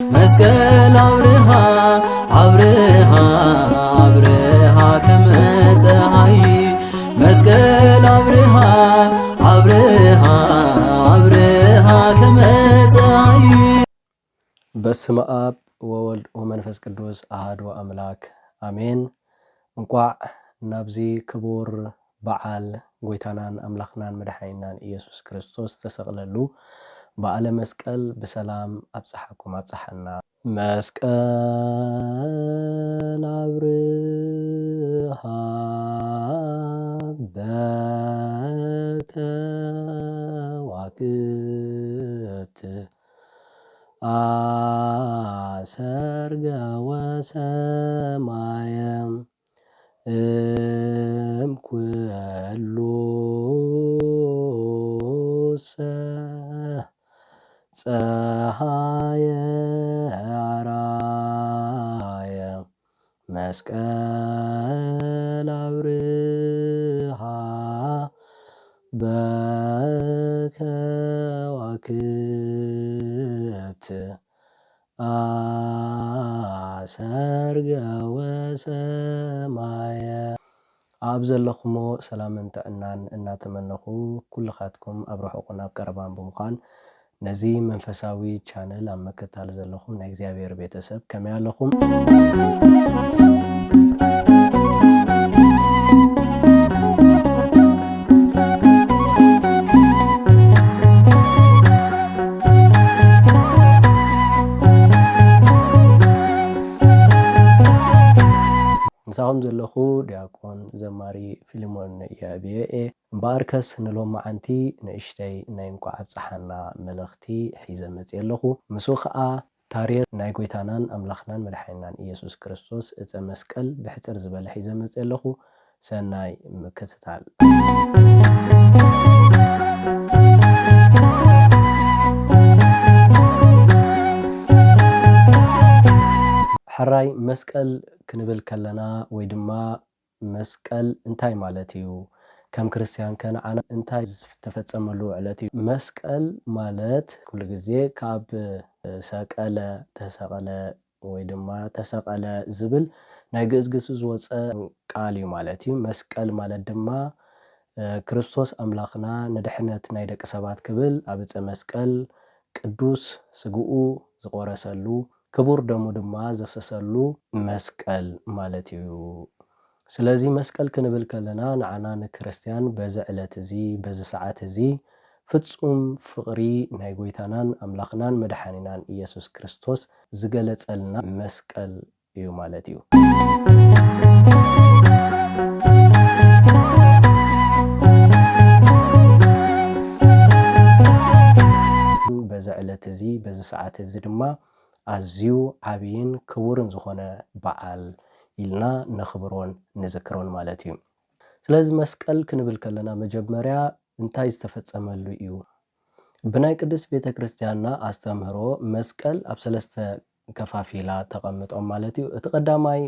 መስቀል አብርሃ አብርሃ አብርሃ ከመፀሐይ መስቀል አብርሃ አብርሃ አብርሃ ከመፀሐይ። በስመ አብ ወወልድ ወመንፈስ ቅዱስ አሐዱ አምላክ አሜን። እንኳዕ ናብዚ ክቡር በዓል ጎይታናን አምላኽናን መድኃኒትናን ኢየሱስ ክርስቶስ ተሰቕለሉ በዓለ መስቀል በሰላም አብጽሐኩም አብጽሐና። መስቀል አብርሃ በከዋክብት አሰርገ ወሰማየ እምኩሉ ፀሐየ አራየ መስቀል አብርሃ በከዋክብት አሰርገ ወሰማየ። ኣብ ዘለኹሞ ሰላምን ጥዕናን እናተመነኹ ኩልኻትኩም ኣብ ርሑቕን ኣብ ቀረባን ብምዃን ነዚ መንፈሳዊ ቻነል ኣብ መከታተል ዘለኹም ናይ እግዚአብሔር ቤተሰብ ከመይ ኣለኹም? ንሳኹም ዘለኹ ዲያቆን ዘማሪ ፊልሞን የብየ እምበኣርከስ ንሎም መዓንቲ ንእሽተይ ናይ እንኳዕ ኣብፅሓና መልእኽቲ ሒዘ መፅእ ኣለኹ። ምስኡ ከዓ ታሪኽ ናይ ጎይታናን ኣምላኽናን መድሓኒትናን ኢየሱስ ክርስቶስ ዕፀ መስቀል ብሕፅር ዝበለ ሒዘ መፅእ ኣለኹ። ሰናይ ምክትታል። ሕራይ መስቀል ክንብል ከለና ወይ ድማ መስቀል እንታይ ማለት እዩ? ከም ክርስቲያን ከነዓና እንታይ ዝተፈፀመሉ ዕለት እዩ? መስቀል ማለት ኩሉ ግዜ ካብ ሰቀለ ተሰቀለ ወይ ድማ ተሰቀለ ዝብል ናይ ግእዝ ግስ ዝወፀ ቃል እዩ ማለት እዩ። መስቀል ማለት ድማ ክርስቶስ ኣምላኽና ንድሕነት ናይ ደቂ ሰባት ክብል ኣብ ዕፀ መስቀል ቅዱስ ስግኡ ዝቆረሰሉ ክቡር ደሙ ድማ ዘፍሰሰሉ መስቀል ማለት እዩ። ስለዚ መስቀል ክንብል ከለና ንዓና ንክርስቲያን በዚ ዕለት እዚ በዚ ሰዓት እዚ ፍጹም ፍቕሪ ናይ ጎይታናን ኣምላኽናን መድሓኒትናን ኢየሱስ ክርስቶስ ዝገለጸልና መስቀል እዩ ማለት እዩ። በዚ ዕለት እዚ በዚ ሰዓት እዚ ድማ ኣዝዩ ዓብይን ክቡርን ዝኾነ በዓል ኢልና ነኽብሮን ንዝክሮን ማለት እዩ። ስለዚ መስቀል ክንብል ከለና መጀመርያ እንታይ ዝተፈፀመሉ እዩ? ብናይ ቅዱስ ቤተ ክርስቲያንና ኣስተምህሮ መስቀል ኣብ ሰለስተ ከፋፊላ ተቐምጦም ማለት እዩ። እቲ ቀዳማይ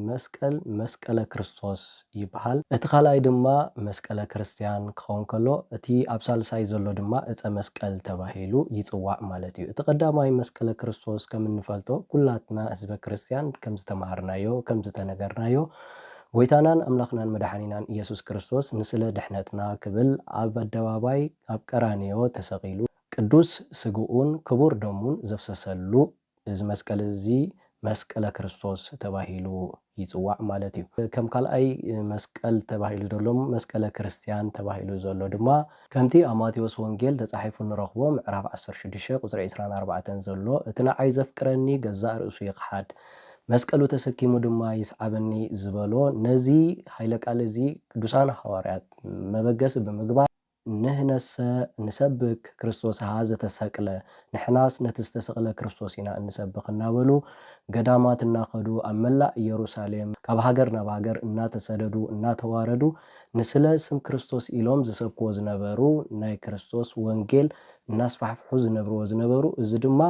መስቀል መስቀለ ክርስቶስ ይበሃል። እቲ ካልኣይ ድማ መስቀለ ክርስቲያን ክኸውን ከሎ እቲ ኣብ ሳልሳይ ዘሎ ድማ ዕፀ መስቀል ተባሂሉ ይፅዋዕ ማለት እዩ። እቲ ቀዳማይ መስቀለ ክርስቶስ ከም እንፈልጦ ኩላትና ህዝበ ክርስቲያን ከም ዝተማሃርናዮ ከም ዝተነገርናዮ ጎይታናን ኣምላኽናን መድሓኒትናን ኢየሱስ ክርስቶስ ንስለ ድሕነትና ክብል ኣብ ኣደባባይ ኣብ ቀራንዮ ተሰቂሉ ቅዱስ ስግኡን ክቡር ደሙን ዘፍሰሰሉ እዚ መስቀል እዚ መስቀለ ክርስቶስ ተባሂሉ ይፅዋዕ ማለት እዩ። ከም ካልኣይ መስቀል ተባሂሉ ዘሎ መስቀለ ክርስቲያን ተባሂሉ ዘሎ ድማ ከምቲ ኣብ ማቴዎስ ወንጌል ተጻሒፉ ንረኽቦ ምዕራፍ 16 ቁፅሪ 24 ዘሎ እቲ ንዓይ ዘፍቅረኒ ገዛእ ርእሱ ይኽሓድ መስቀሉ ተሰኪሙ ድማ ይስዓበኒ ዝበሎ ነዚ ሃይለ ቃል እዚ ቅዱሳን ሐዋርያት መበገሲ ብምግባር ንህነሰ ንሰብክ ክርስቶስ ሃ ዘተሰቅለ ንሕናስ ነቲ ዝተሰቕለ ክርስቶስ ኢና እንሰብኽ እናበሉ ገዳማት እናኸዱ ኣብ መላእ ኢየሩሳሌም ካብ ሃገር ናብ ሃገር እናተሰደዱ እናተዋረዱ ንስለ ስም ክርስቶስ ኢሎም ዝሰብክዎ ዝነበሩ ናይ ክርስቶስ ወንጌል እናስፋሕፍሑ ዝነበሩ እዚ ድማ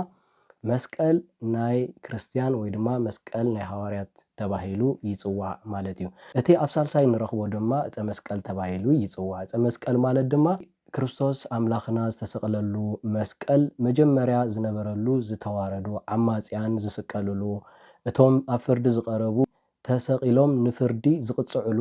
መስቀል ናይ ክርስቲያን ወይ ድማ መስቀል ናይ ሐዋርያት ተባሂሉ ይጽዋዕ ማለት እዩ። እቲ ኣብ ሳልሳይ ንረኽቦ ድማ ዕፀ መስቀል ተባሂሉ ይጽዋዕ። ዕፀ መስቀል ማለት ድማ ክርስቶስ ኣምላኽና ዝተሰቕለሉ መስቀል መጀመርያ ዝነበረሉ ዝተዋረዱ ዓማጽያን ዝስቀልሉ እቶም ኣብ ፍርዲ ዝቐረቡ ተሰቒሎም ንፍርዲ ዝቕጽዕሉ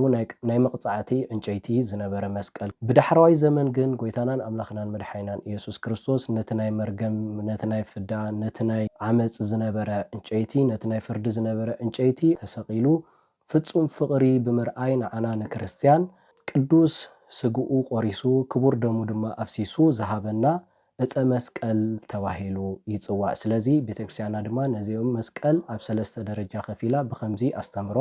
ናይ መቕጻዕቲ ዕንጨይቲ ዝነበረ መስቀል ብዳሕራዋይ ዘመን ግን ጎይታናን ኣምላኽናን መድሓይናን ኢየሱስ ክርስቶስ ነቲ ናይ መርገም ነቲ ናይ ፍዳ ነቲ ናይ ዓመፅ ዝነበረ ዕንጨይቲ ነቲ ናይ ፍርዲ ዝነበረ ዕንጨይቲ ተሰቒሉ ፍጹም ፍቕሪ ብምርኣይ ንዓና ንክርስቲያን ቅዱስ ስግኡ ቆሪሱ ክቡር ደሙ ድማ ኣፍሲሱ ዝሃበና ዕፀ መስቀል ተባሂሉ ይጽዋዕ። ስለዚ ቤተክርስቲያንና ድማ ነዚኦም መስቀል ኣብ 3 ደረጃ ከፊላ ብከምዚ ኣስተምሮ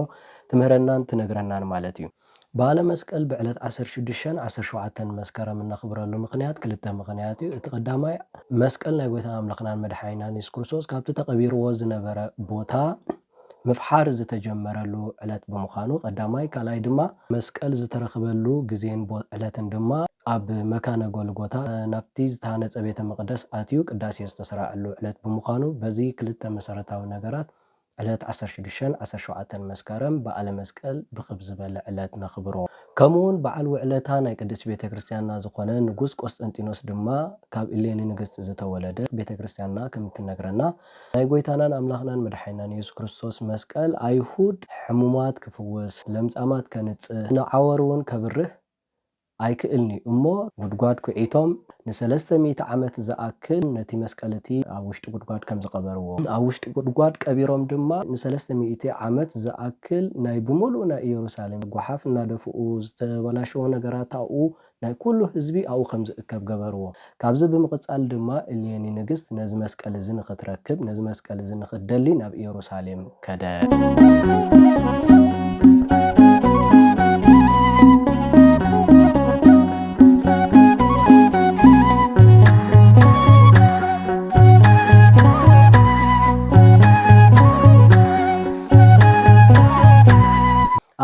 ትምህረናን ትነግረናን ማለት እዩ። ባለ መስቀል ብዕለት 16 17 መስከረም እናኽብረሉ ምክንያት ክልተ ምክንያት እዩ። እቲ ቀዳማይ መስቀል ናይ ጎይታና ኣምላኽናን መድሓኒትናን ኢየሱስ ክርስቶስ ካብቲ ተቐቢርዎ ዝነበረ ቦታ ምፍሓር ዝተጀመረሉ ዕለት ብምዃኑ ቀዳማይ፣ ካልኣይ ድማ መስቀል ዝተረኽበሉ ግዜን ዕለትን ድማ ኣብ መካነ ጎልጎታ ናብቲ ዝተሃነፀ ቤተ መቅደስ ኣትዩ ቅዳሴ ዝተሰራዐሉ ዕለት ብምዃኑ በዚ ክልተ መሰረታዊ ነገራት ዕለት 16 17 መስከረም በዓለ መስቀል ብክብ ዝበለ ዕለት ነኽብሮ። ከምኡውን በዓል ውዕለታ ናይ ቅድስት ቤተክርስቲያንና ዝኾነ ንጉስ ቆስጠንጢኖስ ድማ ካብ ኢሌኒ ንግስቲ ዝተወለደ ቤተክርስቲያንና ከም እትነግረና ናይ ጎይታናን ኣምላኽናን መድሓኒትናን ኢየሱስ ክርስቶስ መስቀል ኣይሁድ ሕሙማት ክፍውስ፣ ለምጻማት ከንጽህ፣ ንዓወር እውን ከብርህ ኣይክእልኒ እሞ ጉድጓድ ኩዒቶም ን300 ዓመት ዝኣክል ነቲ መስቀልቲ ኣብ ውሽጢ ጉድጓድ ከም ዝቀበርዎ ኣብ ውሽጢ ጉድጓድ ቀቢሮም ድማ ን300 ዓመት ዝኣክል ናይ ብሙሉእ ናይ ኢየሩሳሌም ጓሓፍ እናደፍኡ ዝተበላሸው ነገራት ኣብኡ ናይ ኩሉ ህዝቢ ኣብኡ ከም ዝእከብ ገበርዎ። ካብዚ ብምቕጻል ድማ ኢሌኒ ንግስት ነዚ መስቀል እዚ ንኽትረክብ ነዚ መስቀል እዚ ንኽትደሊ ናብ ኢየሩሳሌም ከደ።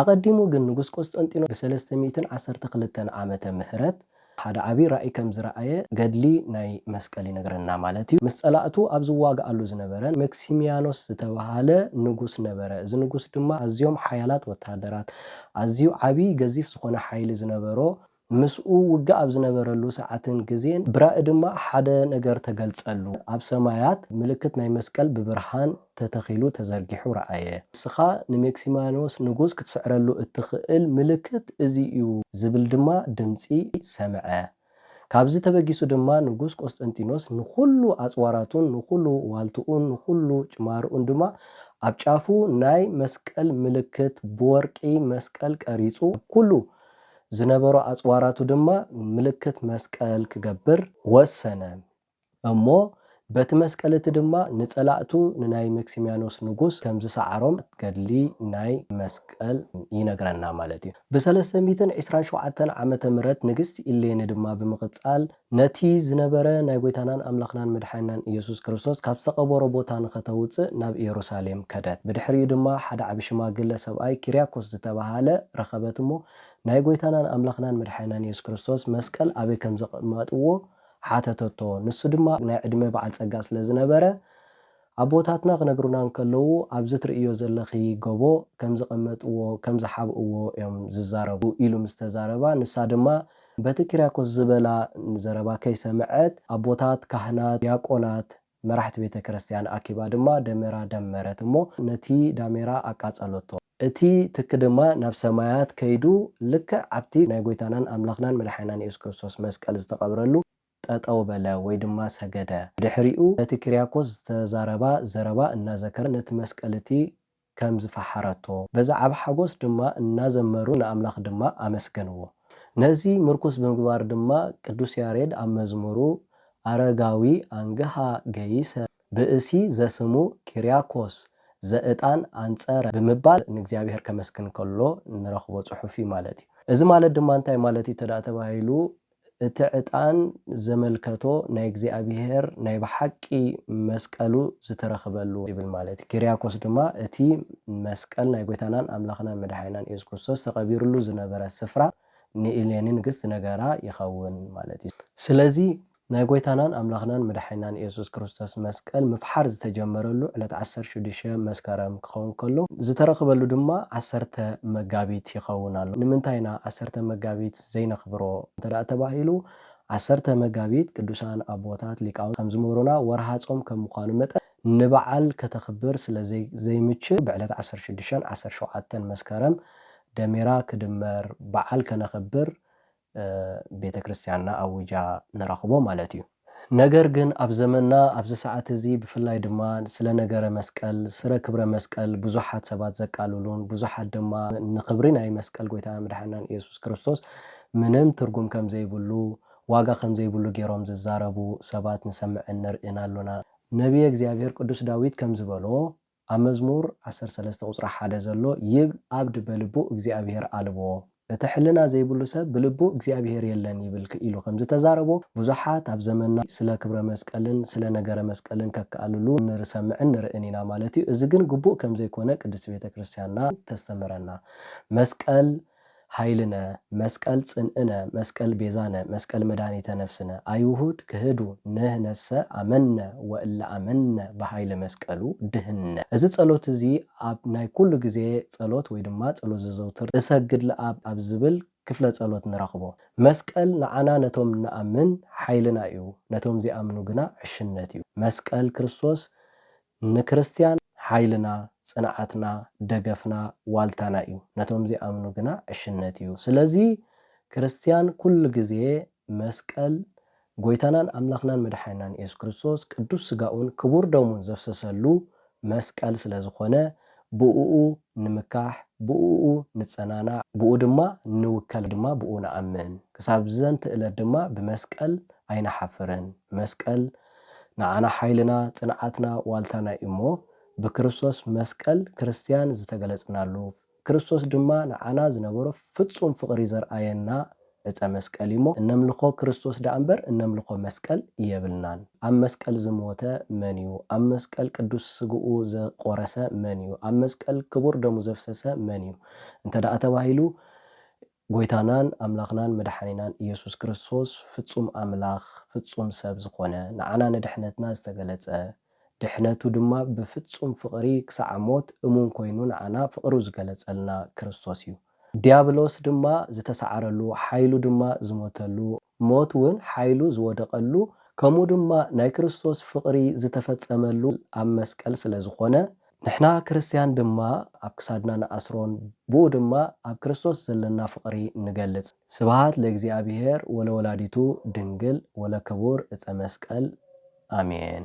ኣቀዲሙ ግን ንጉስ ቆስጠንጢኖስ ብ312 ዓመተ ምህረት ሓደ ዓብይ ራእይ ከም ዝረኣየ ገድሊ ናይ መስቀል ይነግረና ማለት እዩ። ምስ ጸላእቱ ኣብ ዝዋጋኣሉ ዝነበረ መክሲሚያኖስ ዝተባሃለ ንጉስ ነበረ። እዚ ንጉስ ድማ ኣዝዮም ሓያላት ወታደራት ኣዝዩ ዓብይ ገዚፍ ዝኾነ ሓይሊ ዝነበሮ ምስኡ ውግእ ኣብ ዝነበረሉ ሰዓትን ግዜን ብራእ ድማ ሓደ ነገር ተገልጸሉ። ኣብ ሰማያት ምልክት ናይ መስቀል ብብርሃን ተተኺሉ ተዘርጊሑ ረኣየ። ንስኻ ንሜክሲማኖስ ንጉስ ክትስዕረሉ እትኽእል ምልክት እዚ እዩ ዝብል ድማ ድምፂ ሰምዐ። ካብዚ ተበጊሱ ድማ ንጉስ ቆስጠንጢኖስ ንኩሉ ኣጽዋራቱን ንኩሉ ዋልትኡን ንኩሉ ጭማርኡን ድማ ኣብ ጫፉ ናይ መስቀል ምልክት ብወርቂ መስቀል ቀሪጹ ኩሉ ዝነበሮ ኣጽዋራቱ ድማ ምልክት መስቀል ክገብር ወሰነ እሞ በቲ መስቀልቲ ድማ ንጸላእቱ ንናይ መክሲሚያኖስ ንጉስ ከም ዝሰዓሮም ገድሊ ናይ መስቀል ይነግረና ማለት እዩ። ብ327 ዓመተ ምህረት ንግስቲ ኢሌኒ ድማ ብምቕጻል ነቲ ዝነበረ ናይ ጎይታናን ኣምላኽናን መድሓኒትናን ኢየሱስ ክርስቶስ ካብ ዝተቐበሮ ቦታ ንኸተውፅእ ናብ ኢየሩሳሌም ከደት። ብድሕሪኡ ድማ ሓደ ዓቢ ሽማግለ ሰብኣይ ኪርያኮስ ዝተባሃለ ረኸበት እሞ ናይ ጎይታናን ኣምላኽናን መድሓኒትናን ኢየሱስ ክርስቶስ መስቀል ኣበይ ከም ዘቐመጥዎ ሓተተቶ። ንሱ ድማ ናይ ዕድመ በዓል ጸጋ ስለ ዝነበረ ኣቦታትና ክነግሩና እንከለዉ ኣብዚ ትርእዮ ዘለኺ ጎቦ ከም ዘቐመጥዎ ከም ዝሓብእዎ እዮም ዝዛረቡ ኢሉ ምስ ተዛረባ ንሳ ድማ በቲ ኪርያኮስ ዝበላ ዘረባ ከይሰምዐት ኣቦታት ካህናት ዲያቆናት መራሕቲ ቤተ ክርስቲያን ኣኪባ ድማ ደሜራ ደመረት እሞ ነቲ ዳሜራ ኣቃጸለቶ። እቲ ትክ ድማ ናብ ሰማያት ከይዱ ልክዕ ኣብቲ ናይ ጎይታናን ኣምላኽናን መድሓኒትናን ኢየሱስ ክርስቶስ መስቀል ዝተቐብረሉ ጠጠው በለ ወይ ድማ ሰገደ። ድሕሪኡ ነቲ ኪርያኮስ ዝተዛረባ ዘረባ እናዘከረ ነቲ መስቀልቲ ከም ዝፈሓረቶ በዛ ዓብ ሓጎስ ድማ እናዘመሩ ንኣምላኽ ድማ ኣመስገንዎ። ነዚ ምርኩስ ብምግባር ድማ ቅዱስ ያሬድ ኣብ መዝሙሩ ኣረጋዊ አንገሃ ገይሰ ብእሲ ዘስሙ ኪርያኮስ ዘእጣን አንጸረ ብምባል ንእግዚአብሔር ከመስግን ከሎ ንረኽቦ ጽሑፍ ማለት እዩ። እዚ ማለት ድማ እንታይ ማለት እዩ ተዳ ተባሂሉ እቲ ዕጣን ዘመልከቶ ናይ እግዚአብሔር ናይ በሐቂ መስቀሉ ዝተረኽበሉ ይብል ማለት እዩ። ኪርያኮስ ድማ እቲ መስቀል ናይ ጎይታናን ኣምላኽናን መድሓኒትናን ኢየሱስ ክርስቶስ ተቐቢሩሉ ዝነበረ ስፍራ ንኢሌኒ ንግስት ነገራ ይኸውን ማለት እዩ። ስለዚ ናይ ጎይታናን ኣምላኽናን መድሓኒትናን ኢየሱስ ክርስቶስ መስቀል ምፍሓር ዝተጀመረሉ ዕለት 16 መስከረም ክኸውን ከሎ ዝተረኽበሉ ድማ 10 መጋቢት ይኸውን ኣሎ። ንምንታይና 10 መጋቢት ዘይነኽብሮ እንተዳ ተባሂሉ 10 መጋቢት ቅዱሳን አቦታት ሊቃውንት ከም ዝመሩና ወርሃ ጾም ከም ምዃኑ መጠን ንበዓል ከተኽብር ስለ ዘይምችእ ብዕለት 16 17 መስከረም ደሜራ ክድመር በዓል ከነኽብር ቤተክርስቲያንና አውጃ ንረኽቦ ማለት እዩ። ነገር ግን ኣብ ዘመንና ኣብዚ ሰዓት እዚ ብፍላይ ድማ ስለ ነገረ መስቀል ስለ ክብረ መስቀል ብዙሓት ሰባት ዘቃልሉን ብዙሓት ድማ ንክብሪ ናይ መስቀል ጎይታና መድሓኒና ኢየሱስ ክርስቶስ ምንም ትርጉም ከም ዘይብሉ ዋጋ ከም ዘይብሉ ገይሮም ዝዛረቡ ሰባት ንሰምዕ ንርኢና ኣሎና። ነቢየ እግዚአብሔር ቅዱስ ዳዊት ከም ዝበሎ ኣብ መዝሙር 13 ቁፅሪ 1 ዘሎ ይብል ዓብድ በልቡ እግዚአብሔር አልቦ እቲ ሕልና ዘይብሉ ሰብ ብልቡ እግዚአብሔር የለን ይብል ኢሉ ከም ዝተዛረቦ ብዙሓት ኣብ ዘመንና ስለ ክብረ መስቀልን ስለ ነገረ መስቀልን ከከኣልሉ ንርሰምዕን ንርኢን ኢና ማለት እዩ። እዚ ግን ግቡእ ከም ዘይኮነ ቅድስት ቤተክርስቲያንና ተስተምረና። መስቀል ኃይልነ መስቀል ጽንዕነ መስቀል ቤዛነ መስቀል መድኃኒተ ነፍስነ አይሁድ ክህዱ ንህነሰ አመነ ወእለ አመነ በኃይለ መስቀሉ ድህነ። እዚ ጸሎት እዚ ኣብ ናይ ኩሉ ግዜ ጸሎት ወይ ድማ ጸሎት ዝዘውትር እሰግድ ለአብ ኣብ ዝብል ክፍለ ጸሎት ንረኽቦ። መስቀል ንዓና ነቶም ንኣምን ኃይልና እዩ፣ ነቶም ዝኣምኑ ግና ዕሽነት እዩ። መስቀል ክርስቶስ ንክርስቲያን ኃይልና ጽንዓትና ደገፍና ዋልታና እዩ፣ ነቶም ዝኣምኑ ግና ዕሽነት እዩ። ስለዚ ክርስቲያን ኩሉ ግዜ መስቀል ጎይታናን አምላኽናን መድሓኒናን ኢየሱስ ክርስቶስ ቅዱስ ስጋኡን ክቡር ደሙን ዘፍሰሰሉ መስቀል ስለ ዝኾነ ብኡኡ ንምካሕ ብኡኡ ንጸናና ብኡ ድማ ንውከል ድማ ብኡ ንኣምን ክሳብ ዘንተ ዕለት ድማ ብመስቀል ኣይናሓፍርን። መስቀል ንዓና ኃይልና ጽንዓትና ዋልታና እሞ ብክርስቶስ መስቀል ክርስቲያን ዝተገለጽናሉ ክርስቶስ ድማ ንዓና ዝነበሮ ፍጹም ፍቕሪ ዘርአየና ዕፀ መስቀል እሞ እነምልኾ ክርስቶስ ዳእምበር እነምልኾ መስቀል የብልናን። ኣብ መስቀል ዝሞተ መን እዩ? ኣብ መስቀል ቅዱስ ስግኡ ዘቆረሰ መን እዩ? ኣብ መስቀል ክቡር ደሙ ዘፍሰሰ መን እዩ? እንተደኣ ተባሂሉ ጎይታናን አምላኽናን መድሓኒናን ኢየሱስ ክርስቶስ ፍጹም አምላኽ ፍጹም ሰብ ዝኾነ ንዓና ንድሕነትና ዝተገለጸ ድሕነቱ ድማ ብፍጹም ፍቕሪ ክሳዕ ሞት እሙን ኮይኑ ንዓና ፍቕሩ ዝገለጸልና ክርስቶስ እዩ። ዲያብሎስ ድማ ዝተሰዓረሉ ኃይሉ ድማ ዝሞተሉ ሞት እውን ኃይሉ ዝወደቐሉ ከምኡ ድማ ናይ ክርስቶስ ፍቕሪ ዝተፈጸመሉ ኣብ መስቀል ስለ ዝኾነ ንሕና ክርስቲያን ድማ ኣብ ክሳድና ንኣስሮን ብኡ ድማ ኣብ ክርስቶስ ዘለና ፍቕሪ ንገልጽ። ስብሃት ለእግዚአብሔር ወለወላዲቱ ድንግል ወለክቡር ዕፀ መስቀል አሜን።